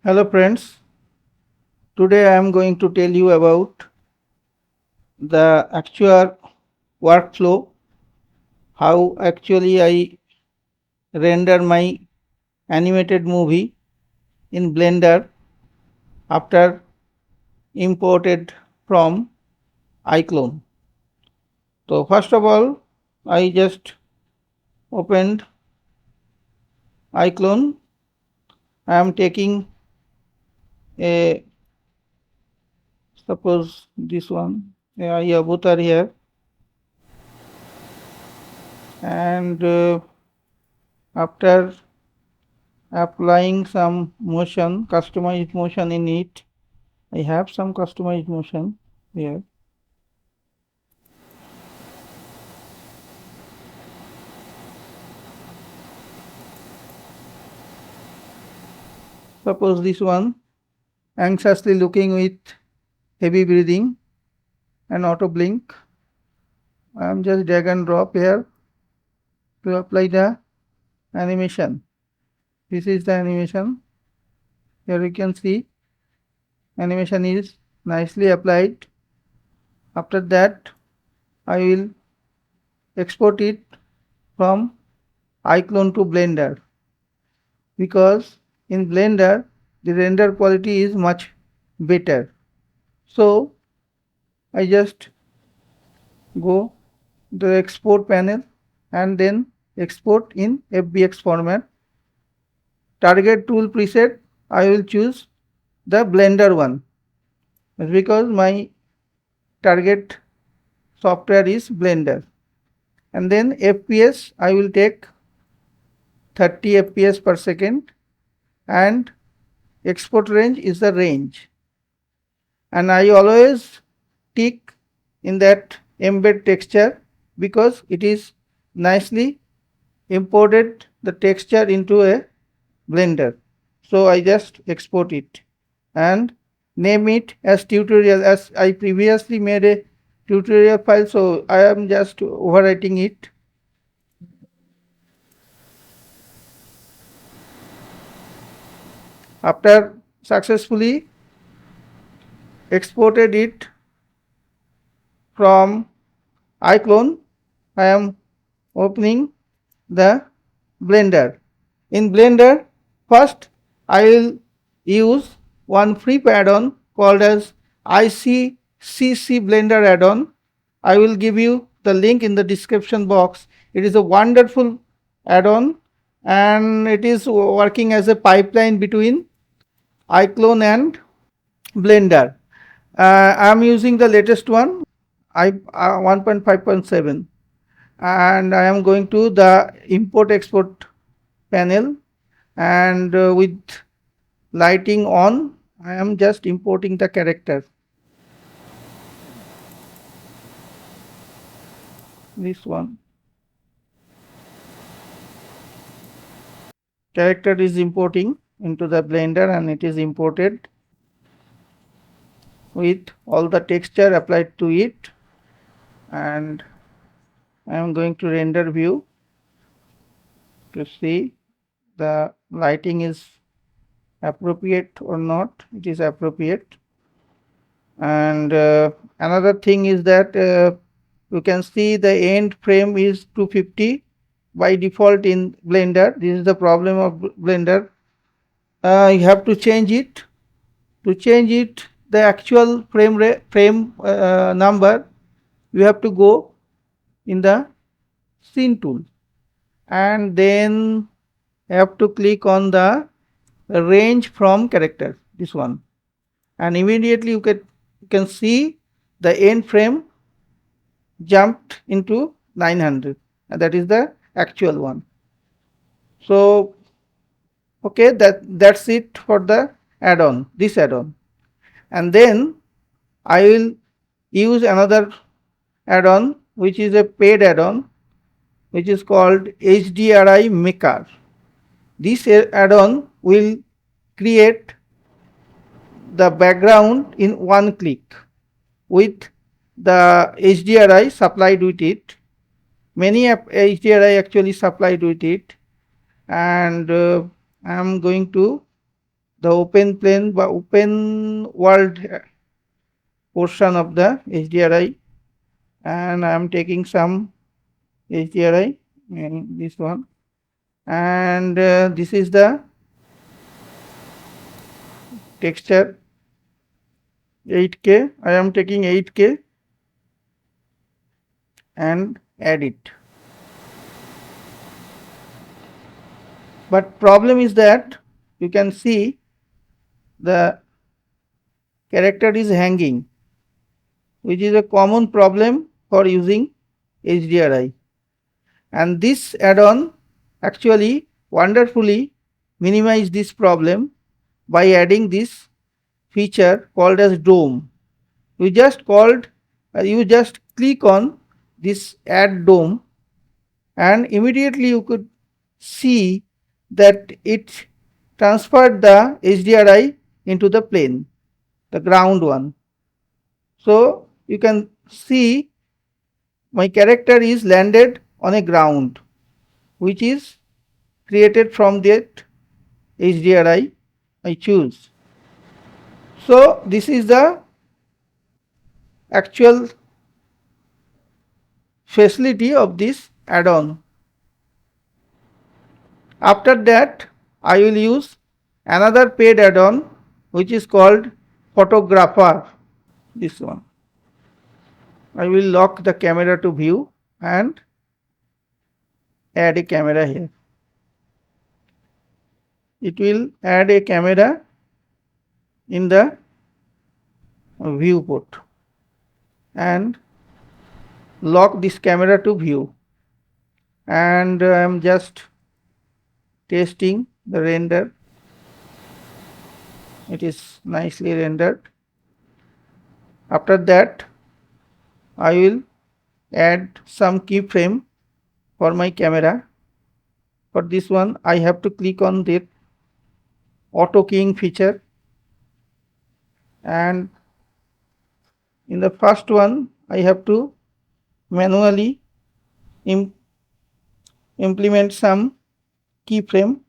Hello friends, today I am going to tell you about the actual workflow, how actually I render my animated movie in Blender after imported from iClone. So first of all, I just opened iClone. I am taking a suppose this one. Yeah, both are here, and after applying some motion, customized motion in it, I have some customized motion here. Suppose this one, anxiously looking with heavy breathing and auto blink. I am just drag and drop here to apply the animation. This is the animation. Here you can see animation is nicely applied. After that, I will export it from iClone to Blender, because in Blender the render quality is much better. So I just go to the export panel and then export in FBX format. Target tool preset, I will choose the Blender one, because my target software is Blender. And then FPS, I will take 30 FPS per second, and export range is the range. And I always tick in that embed texture, because it is nicely imported the texture into a Blender. So I just export it and name it as tutorial, as I previously made a tutorial file, so I am just overwriting it. After successfully exported it from iClone, I am opening the Blender. In Blender, first I will use one free add-on called as ICCC Blender add-on. I will give you the link in the description box. It is a wonderful add-on, and it is working as a pipeline between iClone and Blender. I am using the latest one, 1.5.7, and I am going to the import export panel, and with lighting on, I am just importing the character. This one. Character is importing into the Blender, and it is imported with all the texture applied to it. And I am going to render view to see the lighting is appropriate or not. It is appropriate. And another thing is that you can see the end frame is 250 by default in Blender. This is the problem of Blender. You have to change it. To change it, the actual frame number, you have to go in the scene tool, and then you have to click on the range from character, this one, and immediately you can see the end frame jumped into 900, and that is the actual one. So okay, that's it for the add-on, this add-on. And then I will use another add-on, which is a paid add-on, which is called HDRI Maker. This add-on will create the background in one click with the HDRI supplied with it. Many HDRI actually supplied with it, and I am going to the open plane বা open world portion of the HDRI, and I am taking some HDRI in this one, and this is the texture 8K. I am taking 8K and add it. But problem is that you can see the character is hanging, which is a common problem for using HDRI. And this add-on actually wonderfully minimize this problem by adding this feature called as dome. You just click on this add dome, and immediately you could see that it transferred the HDRI into the plane, the ground one. So you can see my character is landed on a ground which is created from that HDRI I choose. So this is the actual facility of this add-on. After that, I will use another paid add-on which is called photographer. This one. I will lock the camera to view and add a camera here. It will add a camera in the viewport and lock this camera to view, and I am just testing the render. It is nicely rendered. After that, I will add some keyframe for my camera. For this one, I have to click on the auto keying feature, and in the first one I have to manually implement some keyframe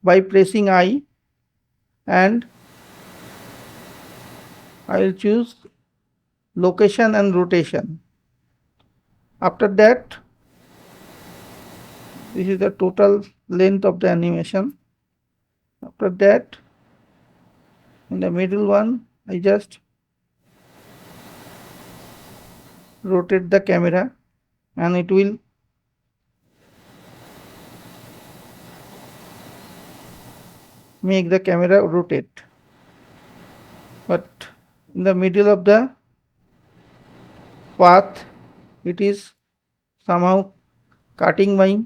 by pressing I, and I will choose location and rotation. After that, this is the total length of the animation. After that, in the middle one, I just rotate the camera and it will make the camera rotate. But in the middle of the path, it is somehow cutting my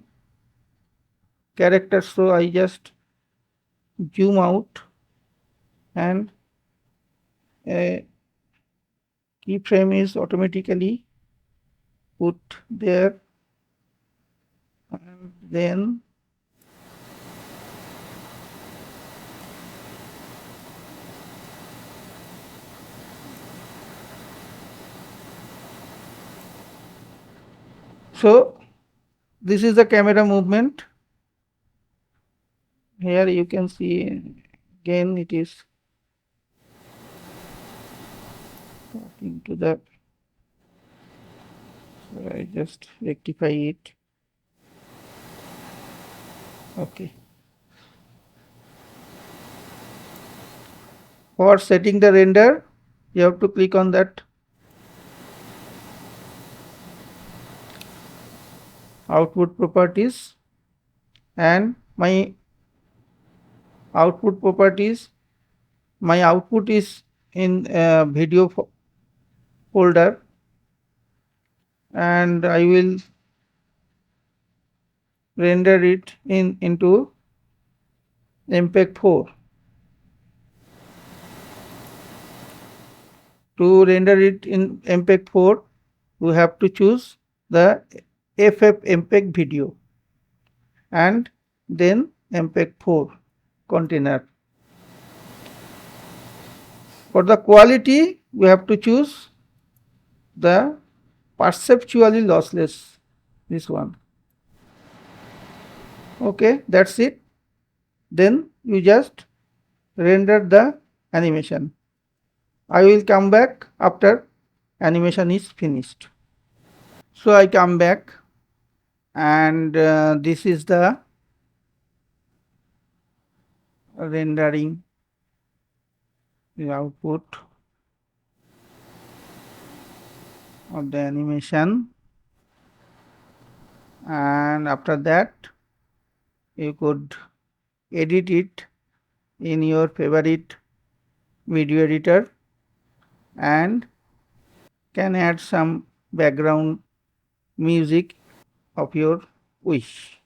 character, so I just zoom out and a keyframe is automatically put there, and then so this is the camera movement. Here you can see again it is talking to the, so I just rectify it. Okay. For setting the render, you have to click on that output properties, and my output properties, my output is in video folder, and I will render it into MPEG 4. To render it in MPEG 4, you have to choose the FF MPEG video and then MPEG 4 container. For the quality, we have to choose the perceptually lossless, this one. Okay, that's it. Then you just render the animation. I will come back after animation is finished. So I come back, and this is the rendering the output of the animation, and after that you could edit it in your favorite video editor and can add some background music of your wish.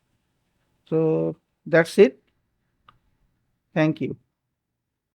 So that's it. Thank you.